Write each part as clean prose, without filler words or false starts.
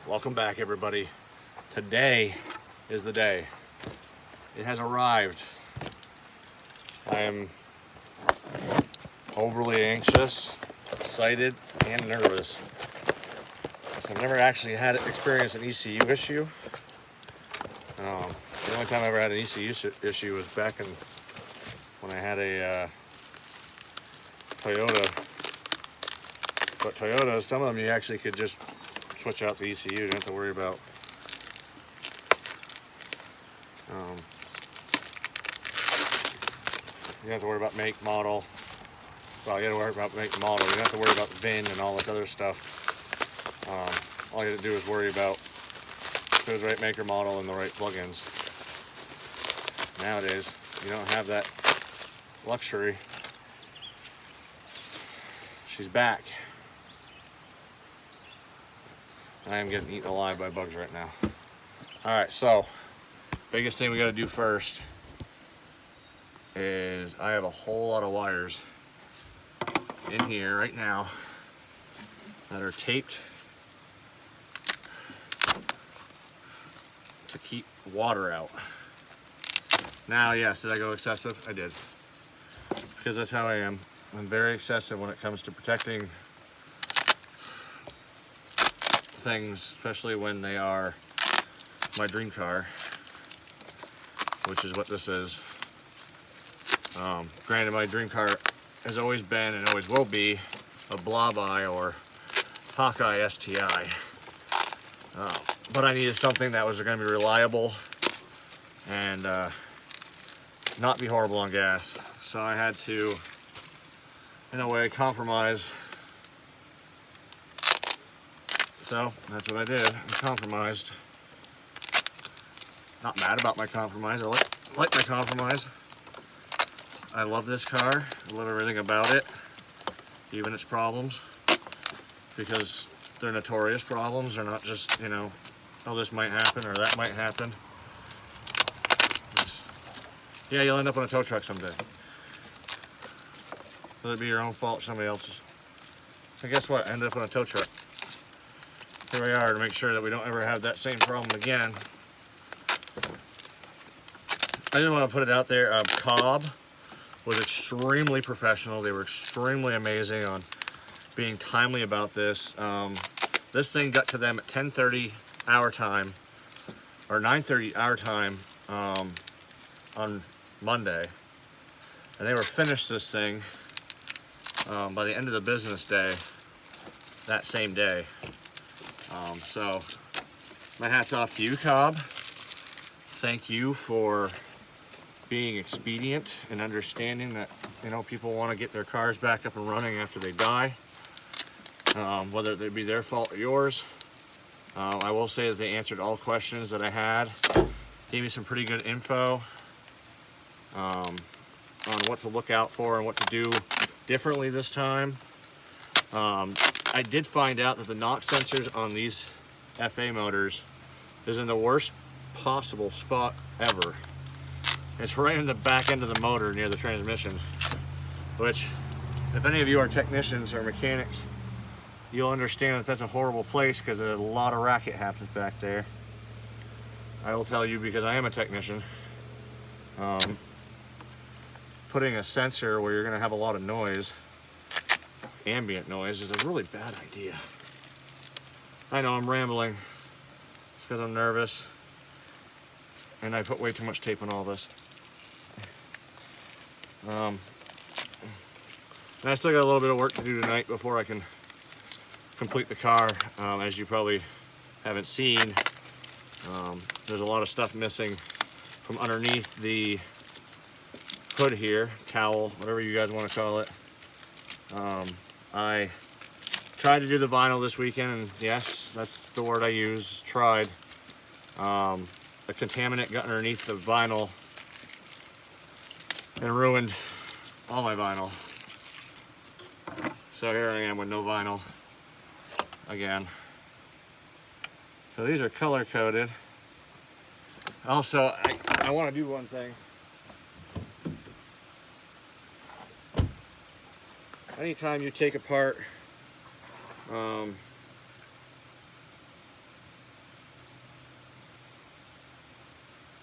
Welcome back, everybody. Today is the day. It has arrived. I am overly anxious, excited, and nervous. So I've never actually had experienced an ECU issue. The only time I ever had an ECU issue was back when I had a Toyota. But Toyotas, some of them you actually could just switch out the ECU. You don't have to worry about you don't have to worry about make, model. Well, you don't have to worry about make, model. You don't have to worry about VIN and all this other stuff. All you have to do is worry about the right maker, model, and the right plugins. Nowadays, you don't have that luxury. She's back. I am getting eaten alive by bugs right now. All right, so biggest thing we got to do first is I have a whole lot of wires in here right now that are taped to keep water out. Now, yes, did I go excessive? I did. Because that's how I am. I'm very excessive when it comes to protecting things, especially when they are my dream car, which is what this is. Granted, my dream car has always been and always will be a Blobeye or Hawkeye STI. But I needed something that was going to be reliable and not be horrible on gas. So I had to, in a way, compromise. So that's what I did. I compromised. Not mad about my compromise. I like my compromise. I love this car. I love everything about it, even its problems, because they're notorious problems. They're not just, oh, this might happen or that might happen. Yeah, you'll end up on a tow truck someday. Whether it be your own fault or somebody else's. So guess what? I ended up on a tow truck. Here we are to make sure that we don't ever have that same problem again. I didn't want to put it out there. Cobb was extremely professional. They were extremely amazing on being timely about this. This thing got to them at 10:30 our time, or 9:30 our time on Monday, and they were finished this thing by the end of the business day that same day. So my hat's off to you, Cobb. Thank you for being expedient and understanding that people want to get their cars back up and running after they die, whether it be their fault or yours. I will say that they answered all questions that I had, gave me some pretty good info on what to look out for and what to do differently this time. I did find out that the NOx sensors on these FA motors is in the worst possible spot ever. It's right in the back end of the motor near the transmission, which, if any of you are technicians or mechanics, you'll understand that that's a horrible place because a lot of racket happens back there. I will tell you because I am a technician. Putting a sensor where you're going to have a lot of noise, ambient noise, is a really bad idea. I know I'm rambling. It's because I'm nervous and I put way too much tape on all this. And I still got a little bit of work to do tonight before I can complete the car. As you probably haven't seen, there's a lot of stuff missing from underneath the hood here, cowl, whatever you guys want to call it. I tried to do the vinyl this weekend, and yes, that's the word I use, tried. A contaminant got underneath the vinyl and ruined all my vinyl. So here I am with no vinyl again. So these are color coded. Also, I want to do one thing. Anytime you take apart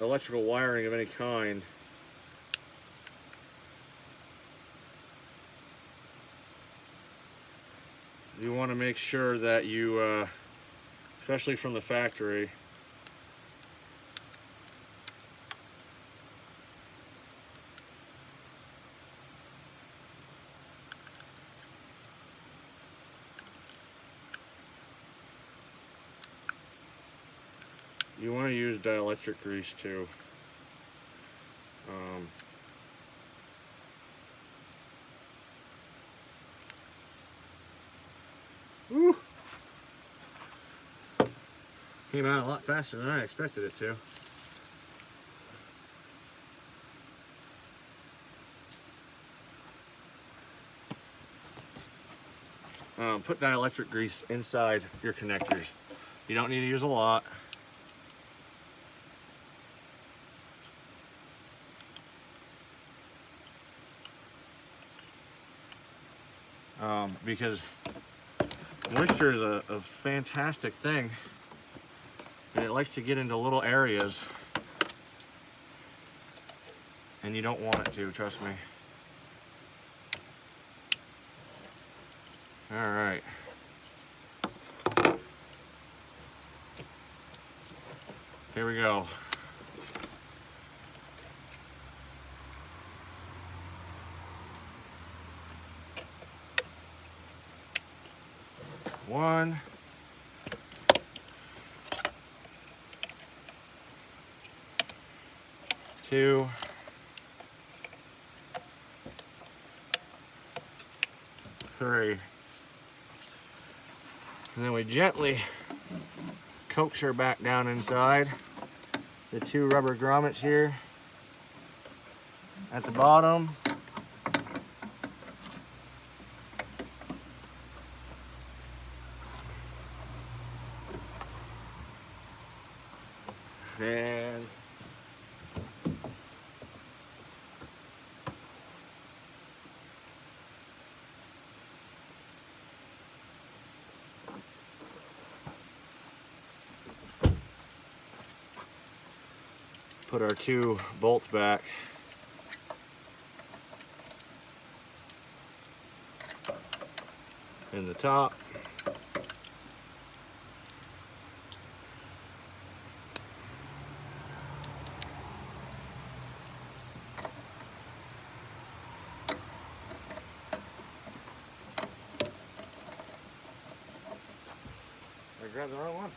electrical wiring of any kind, you want to make sure that you, especially from the factory, you want to use dielectric grease too. Woo. Came out a lot faster than I expected it to. Put dielectric grease inside your connectors. You don't need to use a lot. Because moisture is a fantastic thing, and it likes to get into little areas, and you don't want it to, trust me. All right. Here we go. One, two, three. And then we gently coax her back down inside the two rubber grommets here at the bottom. And put our two bolts back. In the top. I grabbed the wrong one.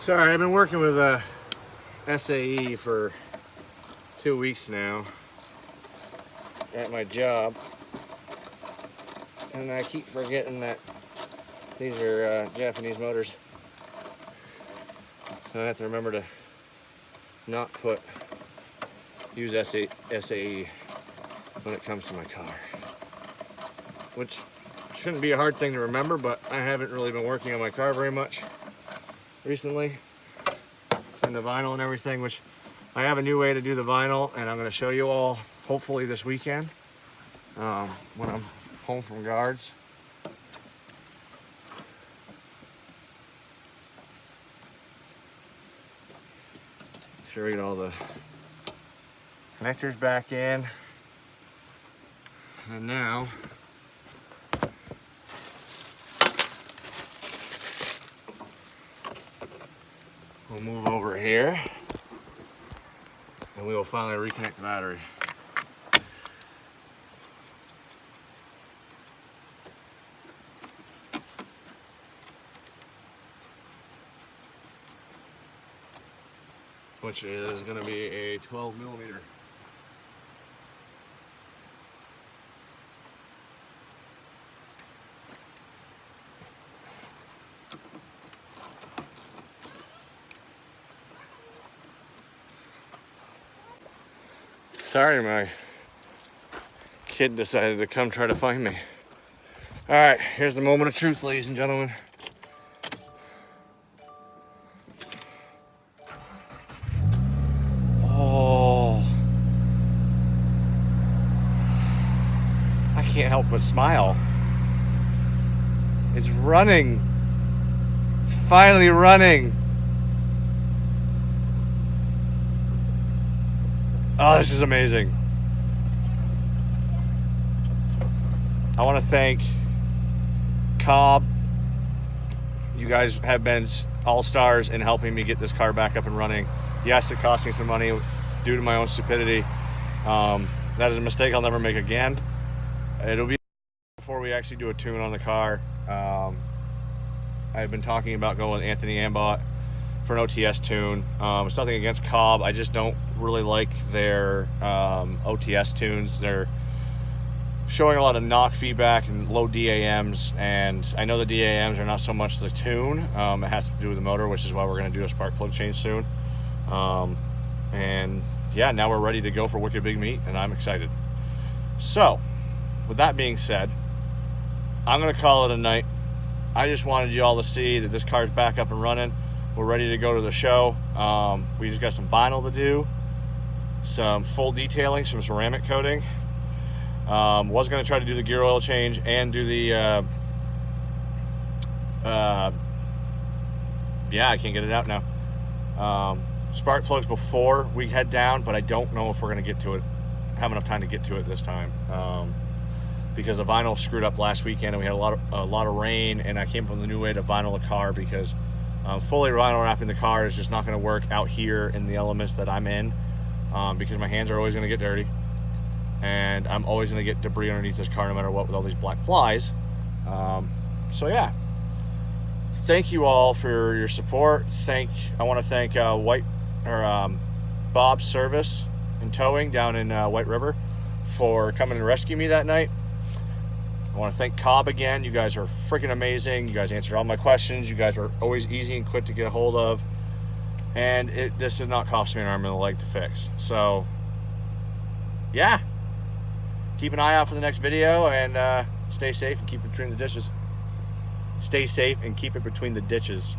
Sorry, I've been working with SAE for 2 weeks now at my job, and I keep forgetting that these are Japanese motors, so I have to remember to not use SAE when it comes to my car, which shouldn't be a hard thing to remember, but I haven't really been working on my car very much recently, and the vinyl and everything, which I have a new way to do the vinyl, and I'm going to show you all hopefully this weekend when I'm home from guards. Sure, we get all the connectors back in, and now we'll move over here and we will finally reconnect the battery. Which is going to be a 12 millimeter. Sorry, my kid decided to come try to find me. All right, here's the moment of truth, ladies and gentlemen. Oh. can't help but smile. It's running. It's finally running. Oh, this is amazing. I want to thank Cobb. You guys have been all-stars in helping me get this car back up and running. Yes, it cost me some money due to my own stupidity. That is a mistake I'll never make again. It'll be before we actually do a tune on the car. I've been talking about going with Anthony Ambot for an OTS tune. It's nothing against Cobb. I just don't really like their OTS tunes. They're showing a lot of knock feedback and low DAMs, and I know the DAMs are not so much the tune. It has to do with the motor, which is why we're going to do a spark plug change soon. And yeah, now we're ready to go for Wicked Big Meat, and I'm excited. So, with that being said, I'm going to call it a night. I just wanted you all to see that this car's back up and running. We're ready to go to the show. We just got some vinyl to do, some full detailing, some ceramic coating. Was going to try to do the gear oil change and do the yeah, I can't get it out now. Spark plugs before we head down, but I don't know if we're going to get to it, have enough time to get to it this time, because the vinyl screwed up last weekend and we had a lot of rain, and I came up with a new way to vinyl the car, because fully vinyl wrapping the car is just not going to work out here in the elements that I'm in, because my hands are always going to get dirty. And I'm always going to get debris underneath this car no matter what with all these black flies. So yeah, thank you all for your support. I want to thank Bob's Service and Towing down in White River for coming and rescue me that night. I want to thank Cobb again. You guys are freaking amazing. You guys answered all my questions. You guys are always easy and quick to get a hold of. And this has not cost me an arm and a leg to fix. So yeah. Keep an eye out for the next video, and stay safe and keep it between the dishes. Stay safe and keep it between the ditches.